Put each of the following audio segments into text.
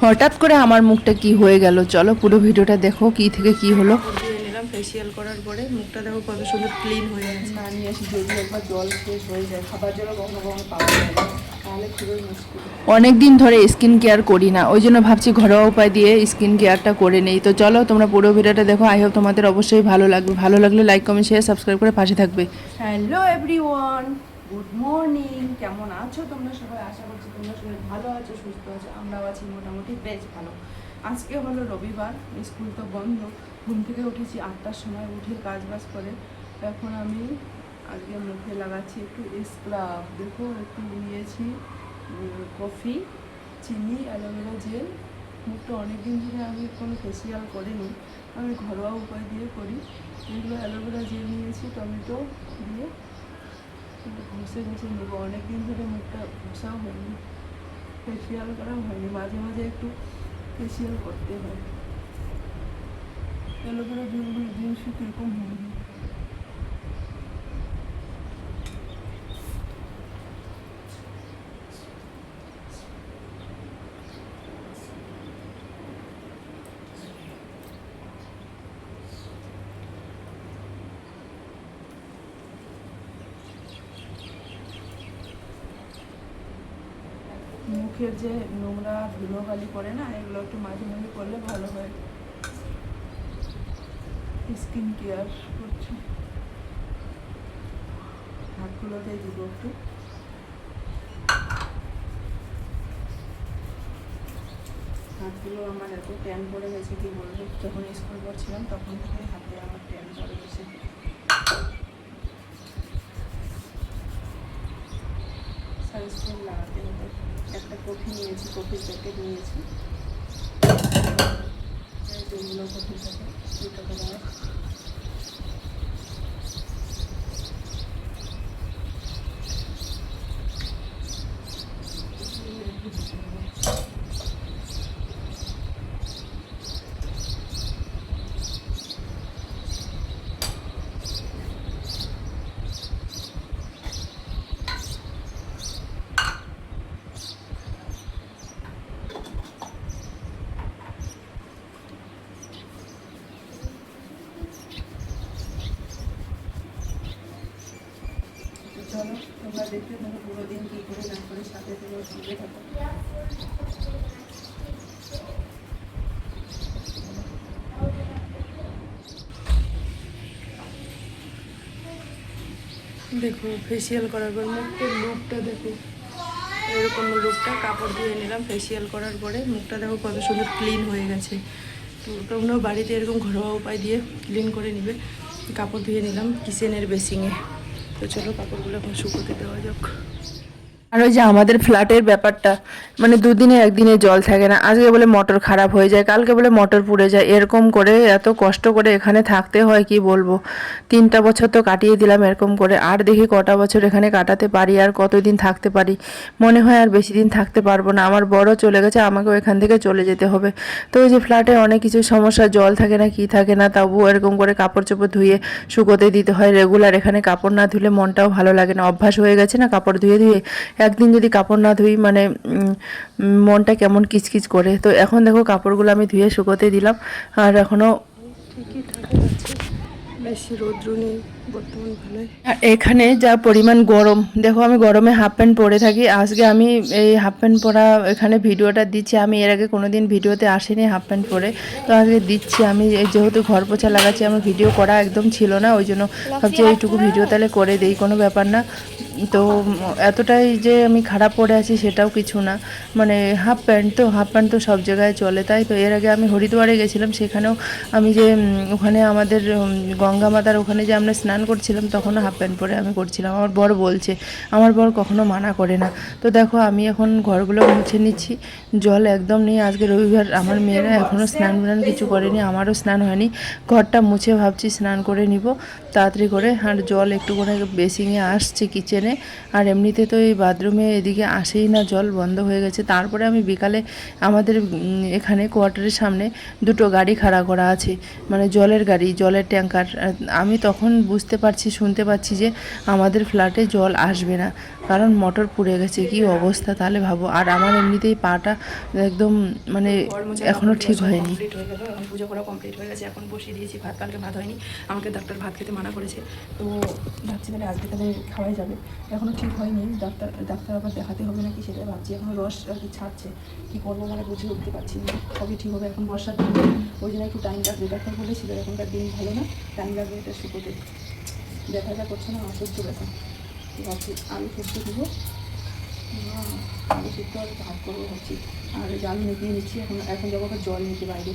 হঠাৎ করে আমার মুখটা কি হয়ে গেল, চলো পুরো ভিডিওটা দেখো কি থেকে কি হলো। নিলাম ফেসিয়াল করার পরে মুখটা দেখো কত সুন্দর ক্লিন হয়ে গেছে। না নিয়ে আসি যদি একবার জল শেষ হয়ে যায়, খাবার জল কখনো কখনো পাওয়া যায় না, তাহলে খুবই মুশকিল। অনেক দিন ধরে স্কিন কেয়ার করি না, ওই জন্য ভাবছি ঘরোয়া উপায় দিয়ে স্কিন কেয়ারটা করে নেই। তো চলো তোমরা পুরো ভিডিওটা দেখো, আই হোপ তোমাদের অবশ্যই ভালো লাগবে। ভালো লাগলে লাইক কমেন্ট শেয়ার সাবস্ক্রাইব করে পাশে থাকবে। Hello everyone, good morning. কেমন আছো তোমরা সবাই? আশা করছি তোমরা সবাই ভালো আছো, সুস্থ আছো। আমরাও আছি মোটামুটি বেশ ভালো। আজকে হলো রবিবার, স্কুল তো বন্ধ। ঘুম থেকে উঠেছি 8টার সময়, উঠে কাজ বাজ করে এখন আমি আজকে মুখে লাগাচ্ছি একটু স্ক্রাব। দেখো একটু নিয়েছি কফি, চিনি, অ্যালোভেরা জেল। মুখটা অনেকদিন ধরে আমি কোনো ফেসিয়াল করিনি, আমি ঘরোয়া উপায় দিয়ে করি। এগুলো অ্যালোভেরা জেল নিয়েছি, টমেটো দিয়ে ঘষে ঘষে নেবো। অনেকদিন ধরে মুখটা ঘষাও হয়নি, ফেসিয়াল করাও হয়নি, মাঝে মাঝে একটু ফেসিয়াল করতে হয়। অ্যালোভেরা জেলগুলো জিনিসও কীরকম হয়নি। মুখের যে নোংরা ধুলোবালি পড়ে না, এগুলো একটু মাঝে মাঝে করলে ভালো হয়। স্কিন কেয়ার করছি, হাতগুলোতে দিব একটু। হাতগুলো আমার এত ট্যান পড়ে গেছে কি বলবো, যখন স্কুল পড়ছিলাম তখন থেকে হাতে আমার ট্যান পড়ে গেছে। সানস্ক্রিন লাগাতে হবে। একটা কফি নিয়েছি, কফির প্যাকেট নিয়েছি, যেগুলো কফির প্যাকেট 2 টাকা দাম। চলো তোমরা দেখতে থাকো পুরো দিন কী করে না করে, সাথে থেকে শুনতে থাকো। দেখো ফেসিয়াল করার পর মুখের লুকটা দেখো, এরকম লুকটা। কাপড় ধুয়ে নিলাম ফেসিয়াল করার পরে, মুখটা দেখো কত সুন্দর ক্লিন হয়ে গেছে। তো তোমরাও বাড়িতে এরকম ঘরোয়া উপায় দিয়ে ক্লিন করে নিবে। কাপড় ধুয়ে নিলাম কিচেনের বেসিংয়ে। তো চলো কাপড়গুলো এখন শুকোতে দেওয়া যাক। আর ওই যে আমাদের ফ্ল্যাটের ব্যাপারটা, মানে দুদিনে একদিনে জল থাকে না। আজকে বলে মোটর খারাপ হয়ে যায়, কালকে বলে মোটর পুড়ে যায়, এরকম করে এত কষ্ট করে এখানে থাকতে হয় কি বলবো। 3টা বছর তো কাটিয়ে দিলাম এরকম করে, আর দেখি কটা বছর এখানে কাটাতে পারি, আর কতদিন থাকতে পারি। মনে হয় আর বেশি দিন থাকতে পারবো না, আমার বড় চলে গেছে, আমাকেও এখান থেকে চলে যেতে হবে। তো ওই যে ফ্ল্যাটে অনেক কিছু সমস্যা, জল থাকে না কি থাকে না, তবুও এরকম করে কাপড় চোপড় ধুয়ে শুকোতে দিতে হয় রেগুলার। এখানে কাপড় না ধুলে মনটাও ভালো লাগে না, অভ্যাস হয়ে গেছে না কাপড় ধুয়ে ধুয়ে। একদিন যদি কাপড় না ধুই মানে মনটা কেমন কিচকিচ করে। তো এখন দেখো কাপড়গুলো আমি ধুয়ে শুকোতে দিলাম, আর এখনও ঠিকই ঠাকই আছে, বেশি রৌদ্র নেই বর্তমান, ভালোই। আর এখানে যা পরিমাণ গরম দেখো, আমি গরমে হাফ প্যান্ট পরে থাকি। আজকে আমি এই হাফ প্যান্ট পরা এখানে ভিডিওটা দিচ্ছি, আমি এর আগে কোনো দিন ভিডিওতে আসিনি হাফ প্যান্ট পরে, তো আজকে দিচ্ছি। আমি যেহেতু ঘর পোছা লাগাচ্ছি, আমার ভিডিও করা একদম ছিল না, ওই জন্য ভাবছি এইটুকু ভিডিও তাহলে করে দেই, কোনো ব্যাপার না। তো এতটাই যে আমি খারাপ পরে আছি সেটাও কিছু না, মানে হাফ প্যান্ট তো সব জায়গায় চলে, তাই তো। এর আগে আমি হরিদ্বারে গেছিলাম, সেখানেও আমি যে ওখানে আমাদের গঙ্গা মাতার ওখানে যে আমরা স্নান করছিলাম, তখনও হাফ প্যান্ট পরে আমি করছিলাম। আমার বর বলছে, আমার বর কখনো মানা করে না। তো দেখো আমি এখন ঘরগুলো মুছে নিচ্ছি, জল একদম নেই। আজকে রবিবার, আমার মেয়েরা এখনও স্নান কিছু করেনি, আমারও স্নান হয়নি। ঘরটা মুছে ভাবছি স্নান করে নিব তাড়াতাড়ি করে। আর জল একটু করে বেসিংয়ে আসছে কিচেনে, আর এমনিতে তো এই বাথরুমে এদিকে আসেই না, জল বন্ধ হয়ে গেছে। তারপরে আমি বিকালে আমাদের এখানে কোয়ার্টারের সামনে 2টো গাড়ি খাড়া করা আছে, মানে জলের গাড়ি, জলের ট্যাঙ্কার। আমি তখন বুঝতে পারছি, শুনতে পাচ্ছি যে আমাদের ফ্ল্যাটে জল আসবে না, কারণ মোটর পুড়ে গেছে। কি অবস্থা তাহলে ভাবো। আর আমার এমনিতেই পাটা একদম মানে এখনও ঠিক হয়নি। কমপ্লিট হয়ে গেল, এখন পুজো করা কমপ্লিট হয়ে গেছে, এখন বসিয়ে দিয়েছি ভাত। কালকে ভাত হয়নি, আমাকে ডাক্তার ভাত খেতে মানা করেছে, তো ভাবছি তাহলে আজকে তাহলে খাওয়াই যাবে। এখনও ঠিক হয়নি, ডাক্তার আবার দেখাতে হবে নাকি সেটা ভাবছি। এখনও রস আর কি ছাড়ছে, কী করবো মানে বুঝে উঠতে পারছি না। সবই ঠিক হবে, এখন বর্ষার দিন, ওই জন্য একটু টাইম লাগবে। ডাক্তার বলেছিল এখনকার দিন ভালো না, টাইম লাগবে এটা শুকোতে। ব্যথাটা করছে না, অসহ্য ব্যথা। ভাবছি আলু সেদ্ধ দেবো, আলু সেদ্ধ আর ভাত করবো ভাবছি। আর জাল নিয়ে নিচ্ছি, এখন যাবো আবার জল নিতে বাইরে।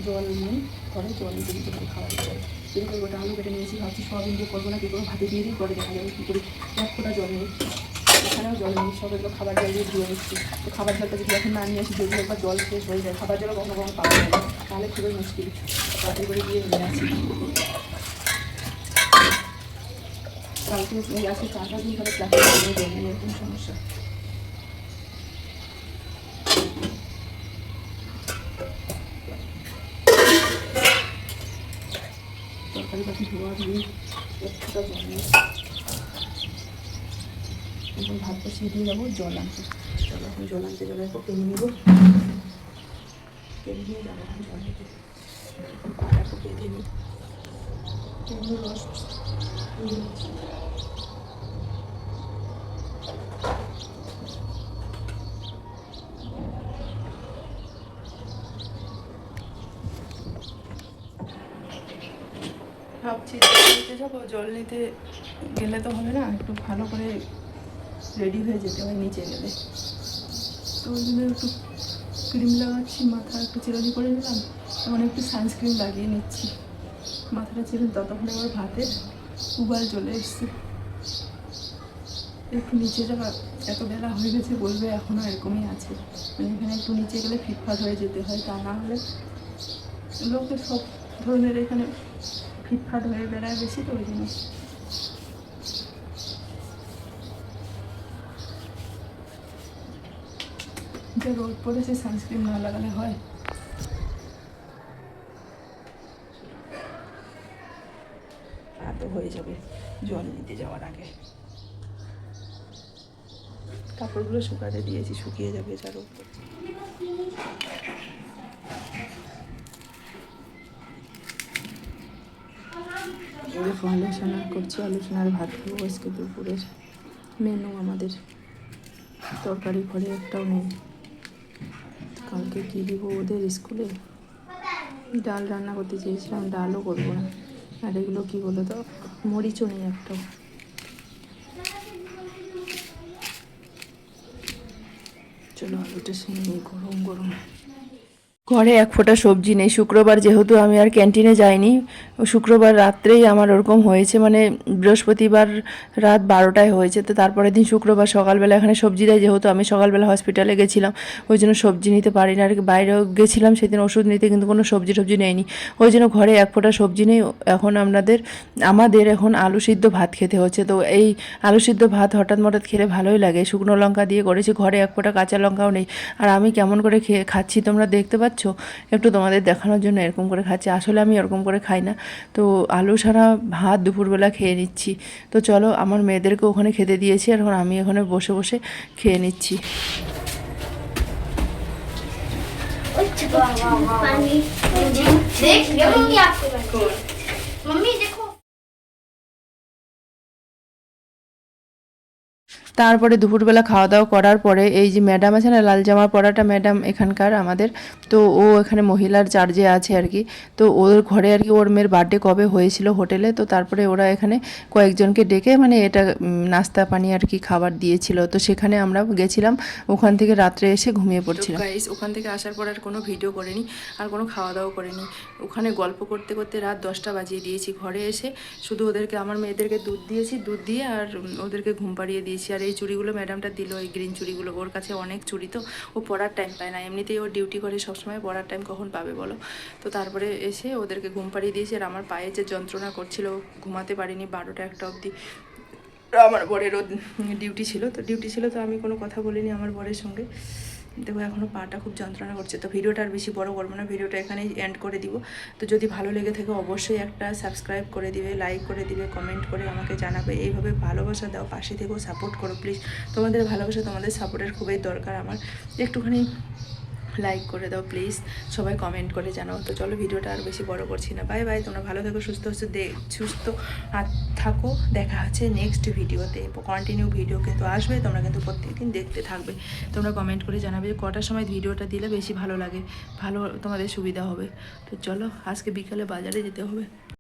জল নিয়ে পরে জল নিতে দিতে পারে খাওয়া যায়। এরকম গোটা আলু কেটে নিয়েছি, ভাবছি সয়াবিন দিয়ে করবো না কী করবো, ভাতে দিয়ে দিই, পরে দেখা যাবে কী করি। এক ফোঁটা জল নেই, এখানেও জল নেই, সব এগুলো খাবার জল দিয়ে ধুয়ে নিচ্ছি। তো খাবার জলটা যদি এখন না নিয়ে আসি, যদি একবার জল শেষ হয়ে যায়, খাবার জলও কখনো কখনো পাওয়া যায় না, তাহলে খুবই মুশকিল। তাড়াতাড়ি করে দিয়ে নিয়ে আসি। কালকে এই আসে 4-5 দিন ধরে ক্লাসে জল নিয়ে এরকম সমস্যা। তরকারি পাখি ধোয়া দিয়ে একটুটা জল নিয়ে এখন ভাত বসিয়ে দিয়ে যাবো জল আনতে। চলো এখন জল আনতে জলের পর টেনে নেবো, টেনে নিয়ে যাবো এখন জল নিতে। পাটাকে বেঁধে নিই, টেনে রস ভাবছি জল নিতে যাবো। জল নিতে গেলে তো হবে না, একটু ভালো করে রেডি হয়ে যেতে হয় নিচে গেলে। তো ওই জন্য একটু ক্রিম লাগাচ্ছি, মাথা একটু চিরুনি করে নিলাম, এখন একটু সানস্ক্রিন লাগিয়ে নিচ্ছি। মাথাটা চিরুন, ততক্ষণে আমার ভাতের উবাল চলে এসছে। একটু নিচে যাওয়া, এত বেলা হয়ে গেছে বলবে এখনও এরকমই আছে। মানে এখানে একটু নিচে গেলে ফিটফাট হয়ে যেতে হয়, তা না হলে লোকে সব ধরনের এখানে ফিটফাট হয়ে বেড়ায় বেশি, তো ওই জন্য। যে রোদ পড়েছে, সানস্ক্রিন না লাগালে হয়। তো হয়ে যাবে জল নিতে যাওয়ার আগে। কাপড়গুলো শুকাতে দিয়েছি, শুকিয়ে যাবে যা রোদ পড়ছে। দেখো আলোচনা করছি, আলোচনার ভাত খাবো আজকে দুপুরের মেনু। আমাদের তরকারি ঘরে একটাও নেই, কালকে কী দিব ওদের স্কুলে। ডাল রান্না করতে চেয়েছিলাম, ডালও করবো না। আর এগুলো কী বলো তো, মরিচও নেই একটাও। চলো আলুটা সেনে নিই, গরম গরম। ঘরে এক ফোঁটা সবজি নেই। শুক্রবার যেহেতু আমি আর ক্যান্টিনে যাইনি, শুক্রবার রাত্রেই আমার ওরকম হয়েছে, মানে বৃহস্পতিবার রাত 12টায় হয়েছে। তো তারপরের দিন শুক্রবার সকালবেলা এখানে সবজি দেয়, যেহেতু আমি সকালবেলা হসপিটালে গেছিলাম, ওই জন্য সবজি নিতে পারি না। আর বাইরেও গেছিলাম সেদিন ওষুধ নিতে, কিন্তু কোনো সবজি নেয়নি, ওই জন্য ঘরে এক ফোঁটা সবজি নেই। এখন আমাদের এখন আলু সিদ্ধ ভাত খেতে হচ্ছে। তো এই আলু সিদ্ধ ভাত হঠাৎ খেলে ভালোই লাগে, শুকনো লঙ্কা দিয়ে করেছি, ঘরে এক ফোঁটা কাঁচা লঙ্কাও নেই। আর আমি কেমন করে খাচ্ছি তোমরা দেখতে পাচ্ছ, একটু তোমাদের দেখানোর জন্য এরকম করে খাচ্ছি। আসলে আমি এরকম করে খাই না। তো আলু ছাড়া ভাত দুপুরবেলা খেয়ে নিচ্ছি। তো চলো, আমার মেয়েদেরকে ওখানে খেতে দিয়েছি, আর এখন আমি এখানে বসে বসে খেয়ে নিচ্ছি। তারপরে দুপুরবেলা খাওয়া দাওয়া করার পরে এই যে ম্যাডাম আছে না, লাল জামা পরাটা ম্যাডাম এখানকার আমাদের, তো ও এখানে মহিলার চার্জে আছে আর কি। তো ওর ঘরে আর কি ওর মেয়ের বার্থডে কবে হয়েছিল হোটেলে, তো তারপরে ওরা এখানে কয়েকজনকে ডেকে মানে এটা নাস্তা পানি আর কি খাবার দিয়েছিল। তো সেখানে আমরা গেছিলাম, ওখান থেকে রাত্রে এসে ঘুমিয়ে পড়ছিলাম। গাইস, ওখান থেকে আসার পর আর কোনো ভিডিও করিনি, আর কোনো খাওয়া দাওয়া করিনি। ওখানে গল্প করতে করতে রাত 10টা বাজিয়ে দিয়েছি। ঘরে এসে শুধু ওদেরকে, আমার মেয়েদেরকে দুধ দিয়েছি, দুধ দিয়ে আর ওদেরকে ঘুম পাড়িয়ে দিয়েছি। আর এই চুড়িগুলো ম্যাডামটা দিল, এই গ্রিন চুড়িগুলো। ওর কাছে অনেক চুড়ি, তো ও পড়ার টাইম পায় না, এমনিতেই ও ডিউটি করে সবসময়, পড়ার টাইম কখন পাবে বলো। তো তারপরে এসে ওদেরকে ঘুম পাড়িয়ে দিয়েছি। আর আমার পায়ে যে যন্ত্রণা করছিল, ঘুমাতে পারিনি 12টা-1টা অবধি। আমার বরেরও ডিউটি ছিল, তো আমি কোনো কথা বলিনি আমার বরের সঙ্গে। দেখো এখনও পাটা খুব যন্ত্রণা করছে। তো ভিডিওটা আর বেশি বড় করবো না, ভিডিওটা এখানেই এন্ড করে দিব। তো যদি ভালো লেগে থাকে অবশ্যই একটা সাবস্ক্রাইব করে দিবে, লাইক করে দিবে, কমেন্ট করে আমাকে জানাবে। এইভাবে ভালোবাসা দাও, পাশে থেকেও সাপোর্ট করো প্লিজ। তোমাদের ভালোবাসা, তোমাদের সাপোর্টের খুবই দরকার আমার। একটুখানি লাইক করে দাও প্লিজ, সবাই কমেন্ট করে জানাও। তো চলো ভিডিওটা আর বেশি বড় করছি না, বাই বাই। তোমরা ভালো থেকো, সুস্থ আর থাকো। দেখা হচ্ছে নেক্সট ভিডিওতে। কন্টিনিউ ভিডিও কিন্তু আসবে, তোমরা কিন্তু প্রত্যেকদিন দেখতে থাকবে। তোমরা কমেন্ট করে জানাবে যে কটার সময় ভিডিওটা দিলে বেশি ভালো লাগে, ভালো তোমাদের সুবিধা হবে। তো চলো আজকে বিকালে বাজারে যেতে হবে।